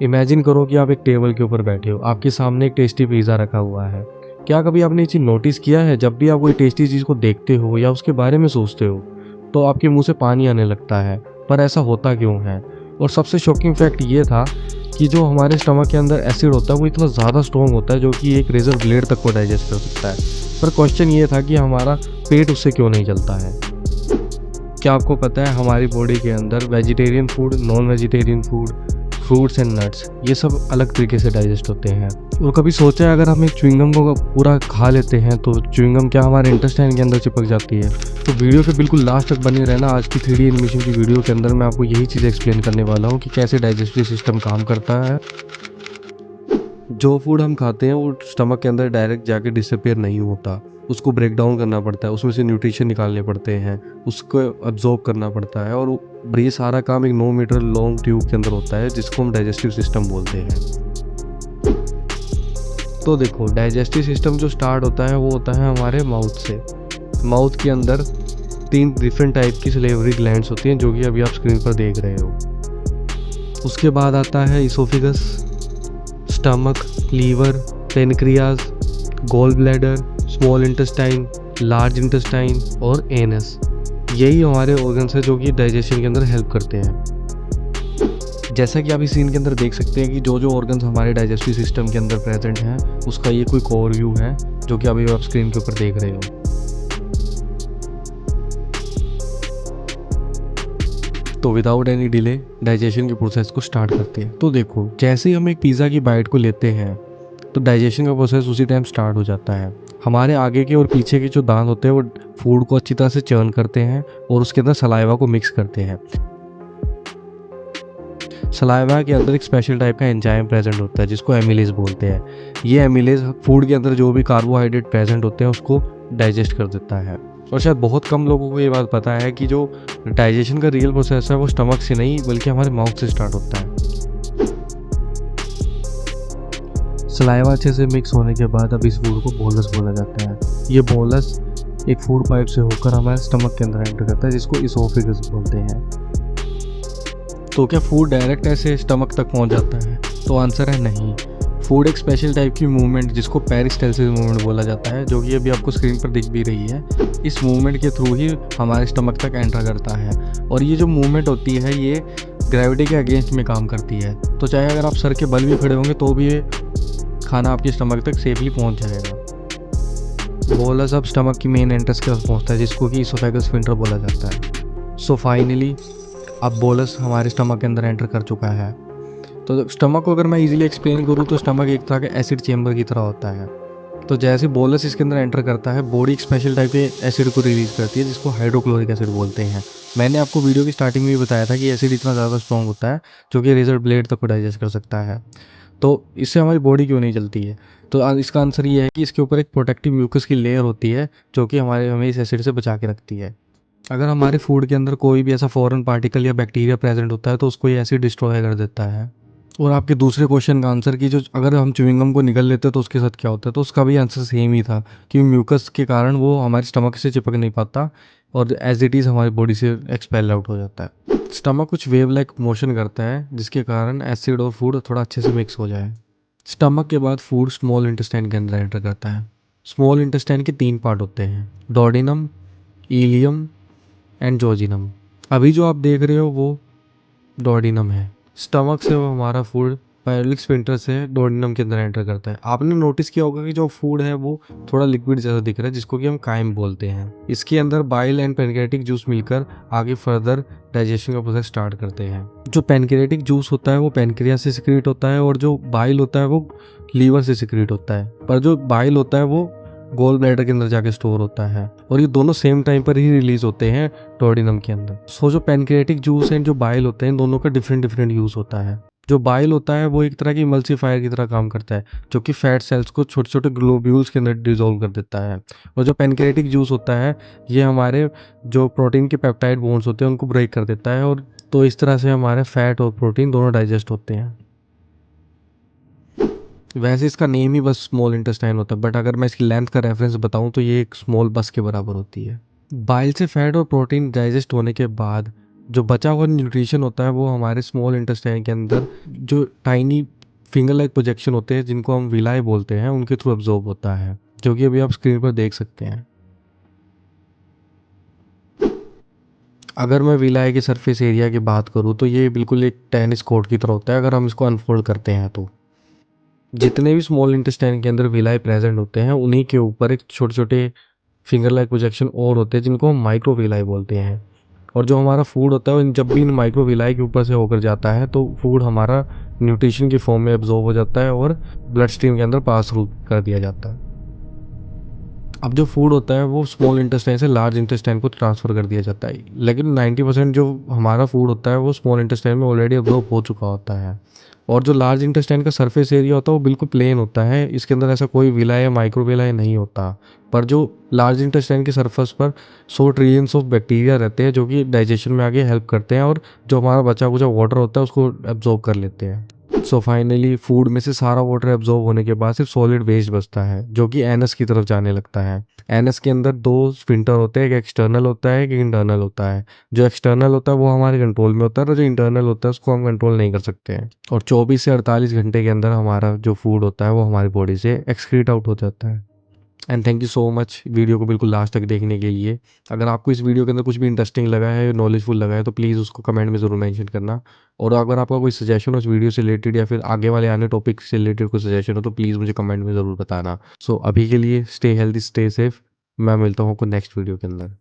Imagine करो कि आप एक टेबल के ऊपर बैठे हो, आपके सामने एक टेस्टी पिज़्ज़ा रखा हुआ है। क्या कभी आपने ये चीज़ नोटिस किया है, जब भी आप कोई टेस्टी चीज़ को देखते हो या उसके बारे में सोचते हो, तो आपके मुँह से पानी आने लगता है, पर ऐसा होता क्यों है? और सबसे शॉकिंग फैक्ट ये था कि जो हमारे स्टमक के अंदर एसिड होता है वो इतना ज़्यादा स्ट्रॉन्ग होता है जो कि एक रेज़र ब्लेड तक को डाइजेस्ट कर सकता है। पर क्वेश्चन ये था कि हमारा पेट उससे क्यों नहीं जलता है? क्या आपको पता है हमारी बॉडी के अंदर vegetarian food, non vegetarian food, fruits and nuts ये सब अलग तरीके से डाइजेस्ट होते हैं। और कभी सोचा है अगर हम एक च्युइंगम को पूरा खा लेते हैं तो च्युइंगम क्या हमारे इंटेस्टाइन के अंदर चिपक जाती है? तो वीडियो के बिल्कुल लास्ट तक बने रहना। आज की 3D एनिमेशन की वीडियो के अंदर मैं आपको यही चीज़ एक्सप्लेन करने वाला हूँ कि कैसे डाइजेस्टिव सिस्टम काम करता है। जो फूड हम खाते हैं वो स्टमक के अंदर डायरेक्ट जाके डिसअपियर नहीं होता, उसको ब्रेक डाउन करना पड़ता है, उसमें से न्यूट्रिशन निकालने पड़ते हैं, उसको अब्जॉर्ब करना पड़ता है और ये सारा काम एक 9 मीटर लॉन्ग ट्यूब के अंदर होता है जिसको हम डाइजेस्टिव सिस्टम बोलते हैं। तो देखो, डाइजेस्टिव सिस्टम जो स्टार्ट होता है वो होता है हमारे माउथ से। माउथ के अंदर 3 डिफरेंट टाइप की सलेवरी ग्लैंड्स होती हैं जो कि अभी आप स्क्रीन पर देख रहे हो। उसके बाद आता है oesophagus, stomach, liver, pancreas, gall bladder, small intestine, large intestine और एनस। यही हमारे ऑर्गन्स हैं जो कि डाइजेशन के अंदर हेल्प करते हैं। जैसा कि आप इस सीन के अंदर देख सकते हैं कि जो जो ऑर्गन्स हमारे डाइजेस्टिव सिस्टम के अंदर प्रेजेंट हैं उसका ये कोई ओवर व्यू है जो कि अभी आप स्क्रीन के ऊपर देख रहे हो। तो विदाउट एनी डिले डाइजेशन के प्रोसेस को स्टार्ट करते हैं। तो देखो, जैसे ही हम एक पिज़्ज़ा की बाइट को लेते हैं तो डाइजेशन का प्रोसेस उसी टाइम स्टार्ट हो जाता है। हमारे आगे के और पीछे के जो दांत होते हैं वो फूड को अच्छी तरह से चर्न करते हैं और उसके अंदर सलाइवा को मिक्स करते हैं। सलाइवा के अंदर एक स्पेशल टाइप का एंजाइम प्रेजेंट होता है जिसको एमिलेज बोलते हैं। ये एमिलेज फूड के अंदर जो भी कार्बोहाइड्रेट प्रेजेंट होते हैं उसको डाइजेस्ट कर देता है। और शायद बहुत कम लोगों को ये बात पता है कि जो डाइजेशन का रियल प्रोसेस है वो स्टमक से नहीं बल्कि हमारे माउथ से स्टार्ट होता है। सलाइवा अच्छे से मिक्स होने के बाद अब इस फूड को बोलस बोला जाता है। ये बोलस एक फूड पाइप से होकर हमारे स्टमक के अंदर एंटर करता है जिसको इसोफेगस बोलते हैं। तो क्या फूड डायरेक्ट ऐसे स्टमक तक पहुंच जाता है? तो आंसर है नहीं। फूड एक स्पेशल टाइप की मूवमेंट जिसको पेरिस्टाल्सिस मूवमेंट बोला जाता है, जो कि अभी आपको स्क्रीन पर दिख भी रही है, इस मूवमेंट के थ्रू ही हमारे स्टमक तक एंटर करता है। और ये जो मूवमेंट होती है ये ग्रेविटी के अगेंस्ट में काम करती है। तो चाहे अगर आप सर के बल भी खड़े होंगे तो भी ये खाना आपके स्टमक तक सेफली पहुंच जाएगा। बोलस अब स्टमक की मेन एंट्रेंस के पास पहुंचता है जिसको कि इसोफेगस स्फिंक्टर बोला जाता है। सो फाइनली अब बोलस हमारे स्टमक के अंदर एंटर कर चुका है। तो स्टमक को अगर मैं इजीली एक्सप्लेन करूँ तो स्टमक एक तरह का एसिड चेम्बर की तरह होता है। तो जैसे बोलस इसके अंदर एंटर करता है, बॉडी एक स्पेशल टाइप के एसिड को रिलीज करती है जिसको हाइड्रोक्लोरिक एसिड बोलते हैं। मैंने आपको वीडियो की स्टार्टिंग में भी बताया था कि एसिड इतना ज़्यादा स्ट्रॉन्ग होता है जो कि रेजर ब्लेड तक को डाइजेस्ट कर सकता है। तो इससे हमारी बॉडी क्यों नहीं जलती है? तो इसका आंसर ये है कि इसके ऊपर एक प्रोटेक्टिव म्यूकस की लेयर होती है जो कि हमें इस एसिड से बचा के रखती है। अगर हमारे फूड के अंदर कोई भी ऐसा फॉरेन पार्टिकल या बैक्टीरिया प्रेजेंट होता है तो उसको ये एसिड डिस्ट्रॉय कर देता है। और आपके दूसरे क्वेश्चन का आंसर कि जो अगर हम च्युइंगम को निगल लेते तो उसके साथ क्या होता है, तो उसका भी आंसर सेम ही था कि म्यूकस के कारण वो हमारे स्टमक से चिपक नहीं पाता और एज इट इज़ हमारी बॉडी से एक्सपेल आउट हो जाता है। स्टमक कुछ वेव लाइक मोशन करता है जिसके कारण एसिड और फूड थोड़ा अच्छे से मिक्स हो जाए। स्टमक के बाद फूड स्मॉल इंटेस्टाइन के अंदर एंटर करता है। स्मॉल इंटेस्टाइन के 3 पार्ट होते हैं, डोडिनम, इलियम एंड जोजिनम। अभी जो आप देख रहे हो वो डोडिनम है। स्टमक से वो हमारा फूड पायरोलिक स्फिंक्टर से डोडिनम के अंदर एंटर करता है। आपने नोटिस किया होगा कि जो फूड है वो थोड़ा लिक्विड जैसा दिख रहा है जिसको कि हम काइम बोलते हैं। इसके अंदर बाइल एंड पेनक्रियाटिक जूस मिलकर आगे फर्दर डाइजेशन का प्रोसेस स्टार्ट करते हैं। जो पेनक्रियाटिक जूस होता है वो पेनक्रियास से सिक्रीट होता है और जो बाइल होता है वो लीवर से सिक्रीट होता है। पर जो बाइल होता है वो गोल ब्लैडर के अंदर जाके स्टोर होता है और ये दोनों सेम टाइम पर ही रिलीज होते हैं डोडिनम के अंदर। सो जो पैनक्रियाटिक जूस एंड जो बाइल होते हैं दोनों का डिफरेंट डिफरेंट यूज़ होता है। जो बाइल होता है वो एक तरह की इमल्सिफायर की तरह काम करता है जो कि फैट सेल्स को छोटे छोटे ग्लोब्यूल्स के अंदर डिजोल्व कर देता है। और जो पैनक्रियाटिक जूस होता है ये हमारे जो प्रोटीन के पेप्टाइड बॉन्ड्स होते हैं उनको ब्रेक कर देता है और तो इस तरह से हमारे फैट और प्रोटीन दोनों डाइजेस्ट होते हैं। वैसे इसका नेम ही बस स्मॉल इंटेस्टाइन होता है, बट अगर मैं इसकी लेंथ का रेफरेंस बताऊं तो ये एक स्मॉल बस के बराबर होती है। बाइल से फैट और प्रोटीन डाइजेस्ट होने के बाद जो बचा हुआ न्यूट्रिशन होता है वो हमारे स्मॉल इंटेस्टाइन के अंदर जो टाइनी फिंगर लाइक प्रोजेक्शन होते हैं जिनको हम विलाई बोलते हैं उनके थ्रू एब्जॉर्ब होता है, जो कि अभी आप स्क्रीन पर देख सकते हैं। अगर मैं विलाई के सरफेस एरिया की बात करूँ तो ये बिल्कुल एक टेनिस कोर्ट की तरह होता है अगर हम इसको अनफोल्ड करते हैं तो। जितने भी स्मॉल इंटेस्टाइन के अंदर विलाई प्रेजेंट होते हैं उन्हीं के ऊपर एक छोटे छोटे फिंगर लाइक प्रोजेक्शन और होते हैं जिनको हम माइक्रोविलाई बोलते हैं। और जो हमारा फूड होता है जब भी इन माइक्रोविलाई के ऊपर से होकर जाता है तो फूड हमारा न्यूट्रिशन की फॉर्म में एब्जॉर्ब हो जाता है और ब्लड स्ट्रीम के अंदर पास थ्रू कर दिया जाता है। अब जो फूड होता है वो स्मॉल इंटेस्टाइन से लार्ज इंटेस्टाइन को ट्रांसफ़र कर दिया जाता है, लेकिन 90% जो हमारा फूड होता है वो स्मॉल इंटेस्टाइन में ऑलरेडी एब्जॉर्ब हो चुका होता है। और जो लार्ज इंटेस्टाइन का सरफेस एरिया होता है वो बिल्कुल प्लेन होता है, इसके अंदर ऐसा कोई विलाय या माइक्रोविलाय नहीं होता। पर जो लार्ज इंटेस्टाइन की सरफेस पर 100 ट्रिलियंस ऑफ बैक्टीरिया रहते हैं जो कि डाइजेशन में आगे हेल्प करते हैं और जो हमारा बचा कुचा वाटर होता है उसको एब्जॉर्ब कर लेते हैं। सो फाइनली फूड में से सारा वाटर एब्जॉर्ब होने के बाद सिर्फ सॉलिड वेस्ट बचता है जो कि एनस की तरफ जाने लगता है। एनस के अंदर दो स्फिंक्टर होते हैं, एक एक्सटर्नल होता है एक इंटरनल होता है। जो एक्सटर्नल होता है वो हमारे कंट्रोल में होता है और जो इंटरनल होता है उसको हम कंट्रोल नहीं कर सकते हैं। और 24 से 48 घंटे के अंदर हमारा जो फूड होता है वो हमारी बॉडी से एक्सक्रीट आउट हो जाता है। And thank you so much video को बिल्कुल लास्ट तक देखने के लिए। अगर आपको इस वीडियो के अंदर कुछ भी इंटरेस्टिंग लगा है, नॉलेजफुल लगा है तो प्लीज़ उसको कमेंट में ज़रूर मेंशन करना। और अगर आपका कोई सजेशन हो इस वीडियो से रिलेटेड या फिर आगे वाले आने टॉपिक से रिलेटेड कोई सजेशन हो तो प्लीज़ मुझे कमेंट में ज़रूर बताना। सो अभी के लिए स्टे हेल्दी, स्टे सेफ। मैं मिलता हूँ आपको नेक्स्ट वीडियो के अंदर।